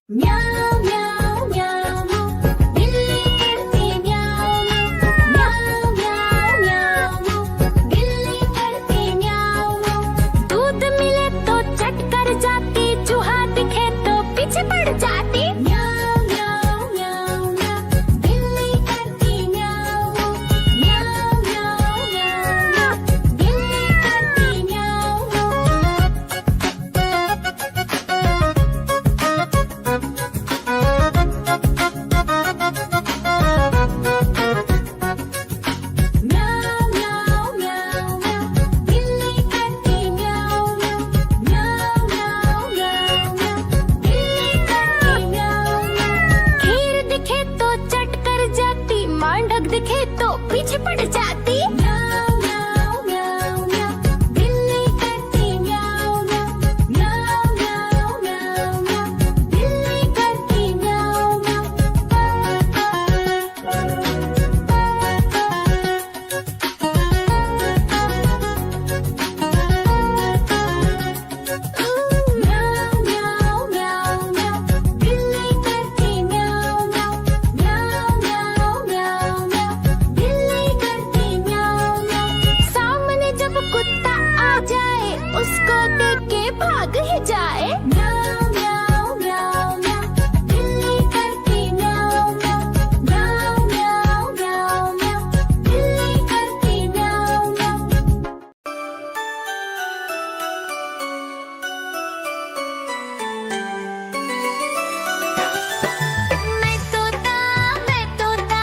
म्याऊं म्याऊं म्याऊं बिल्ली करती म्याऊं म्याऊं म्याऊं म्याऊं बिल्ली करती म्याऊं। दूध मिले तो चट कर जाती, चूहा दिखे तो पीछे पड़ जाती। म्याऊं म्याऊं म्याऊं म्याऊं बिल्ली करती म्याऊं म्याऊं म्याऊं म्याऊं बिल्ली करती म्याऊं। म्याऊं म्याऊं म्याऊं म्याऊं बिल्ली करती म्याऊं म्याऊं म्याऊं म्याऊं म्याऊं बिल्ली करती म्याऊं। खीर दिखे तो चट कर जाती, मांडक दिखे तो पीछे पड़ जाती। म्याऊं म्याऊं म्याऊं म्याऊं बिल्ली करती म्याऊं म्याऊं म्याऊं म्याऊं म्याऊं बिल्ली करती म्याऊं म्याऊं म्याऊं म्याऊं म्याऊं बिल्ली करती म्याऊं म्याऊं म्याऊं म्याऊं म्याऊं बिल्ली करती म्याऊं। सामने जब कुत्ता आ जाए, उसको देख के भाग ही जाए। म्याऊं म्याऊं म्याऊं म्याऊं बिल्ली करती म्याऊं म्याऊं म्याऊं म्याऊं म्याऊं बिल्ली करती म्याऊं म्याऊं। मैं तोता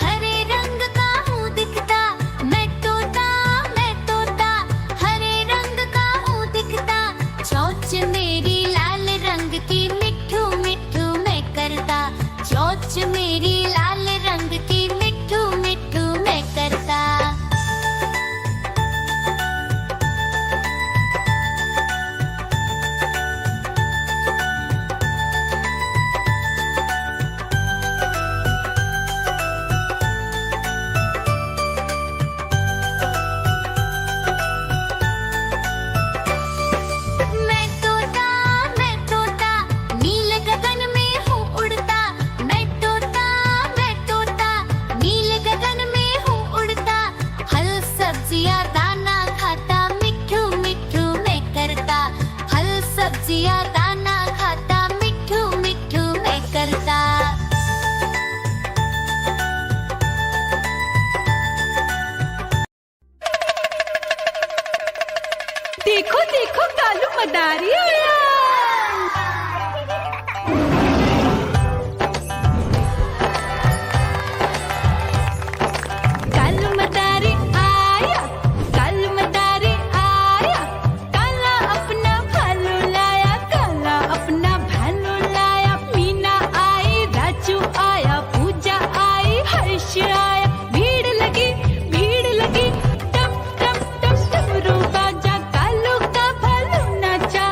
हरे रंग का हूँ दिखता। मैं तोता हरे रंग का हूँ दिखता। चोंच मेरी लाल रंग की, मिट्ठू मिट्ठू मैं करता। चोंच मेरी लाल रंग की, मिट्ठू मिट्ठू मैं करता। मैं तोता नील गगन में हूँ उड़ता। मैं तोता नील गगन में हूँ उड़ता। फल सब्जियाँ दाना खाता, मिट्ठू मिट्ठू मैं करता। फल सब्जियाँ दाना खाता, मिट्ठू मिट्ठू मैं करता। देखो देखो कालू मदारी आया। कालू मदारी आया, कालू मदारी आया। काला अपना भालू लाया, काला अपना भालू लाया। मीना आई, राजू आया, पूजा आई, हर्ष आया। भीड़ लगी टम टम टम डमरू बाजा। कालू का भालू नाचा।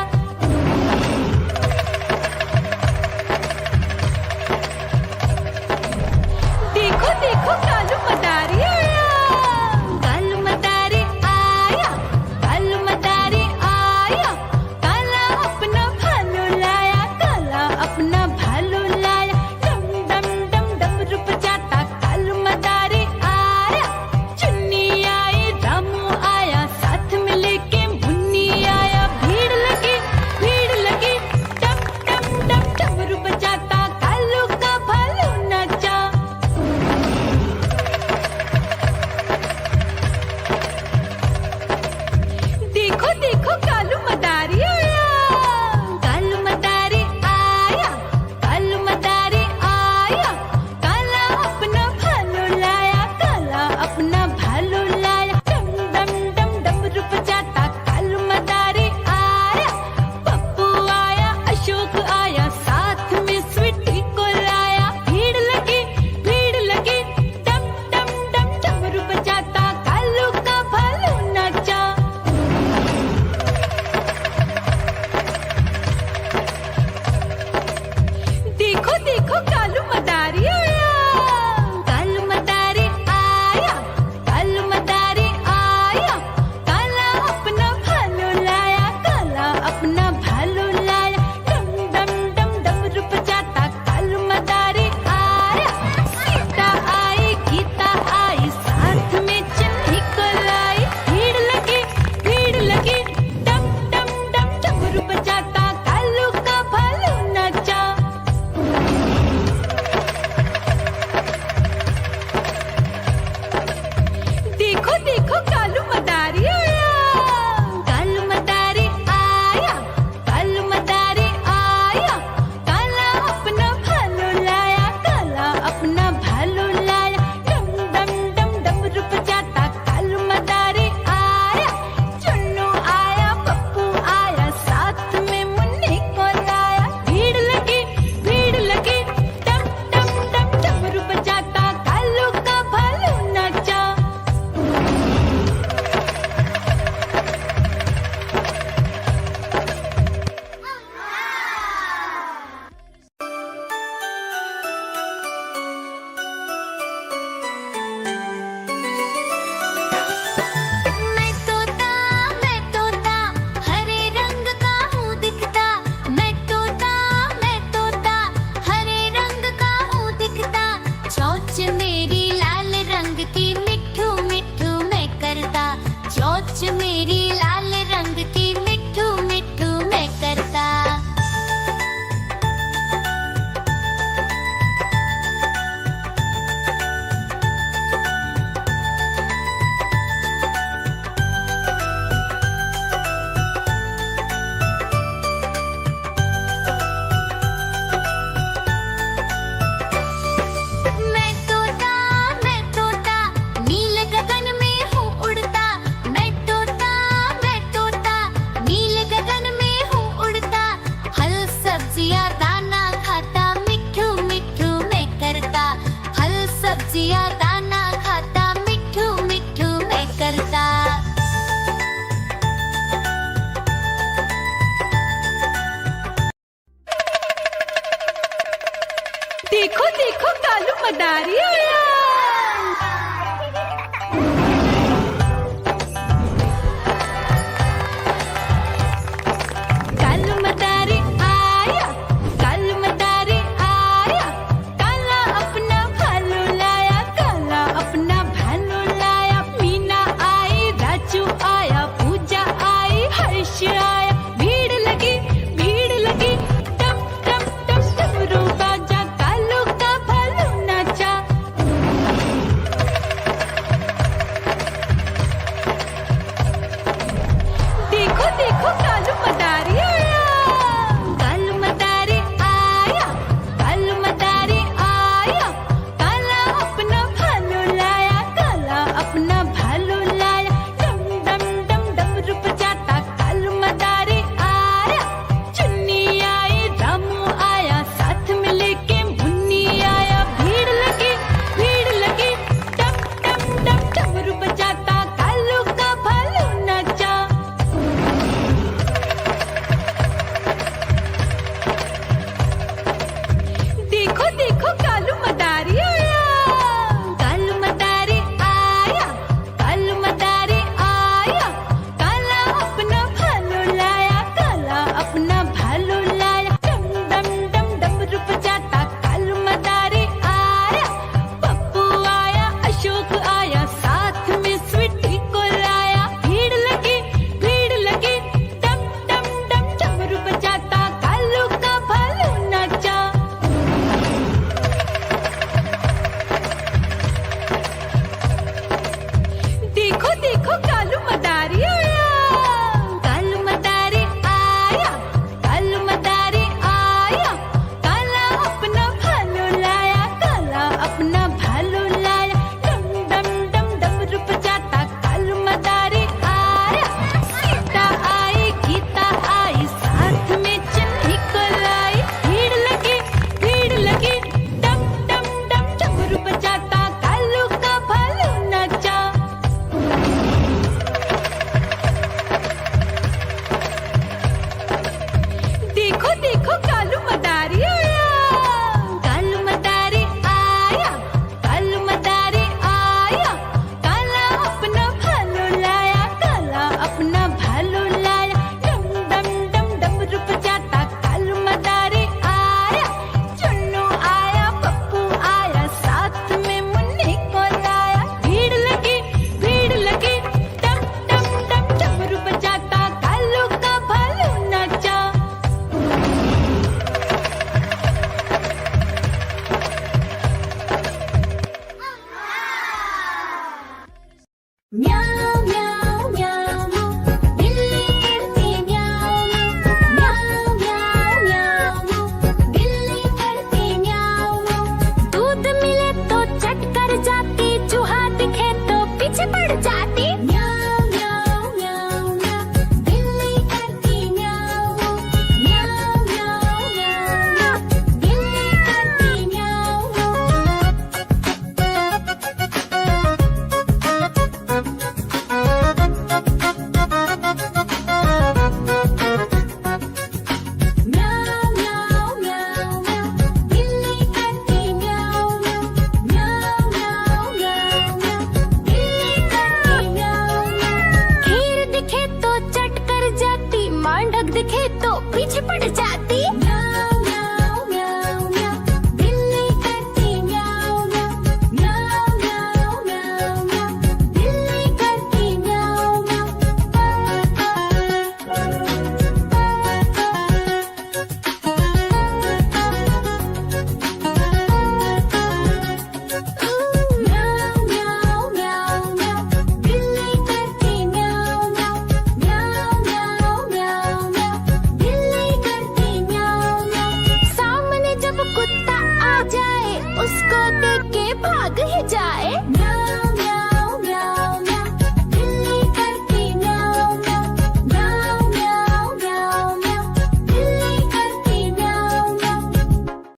देखो देखो कालू मदारी आया। कालू मदारी आया, कालू मदारी आया। काला अपना भालू लाया, काला अपना भालू लाया। डम डम डम डमरू बजाता कालू मदारी आया। चुन्नी आई, रामू आया, साथ में लेके मुन्नी आया। भीड़ लगी टम टम टम डमरू बजाता कालू का भालू नाचा। देखो देखो कालू मदारी आया। कालू मदारी आया, कालू मदारी आया। काला अपना भालू लाया, काला अपना भालू लाया। डम डम डम डमरू बजाता कालू मदारी आया। पप्पू आया, अशोक आया, साथ में स्वीटी को लाया। भीड़ लगी टम टम डम डमरू बजाता कालू का भालू नाचा। देखो देखो कालू मदारी आया। कालू मदारी आया, कालू मदारी आया। काला अपना भालू लाया, काला अपना भालू लाया। डम डम डम डमरू बजाता देखो देखो कालू मदारी आया।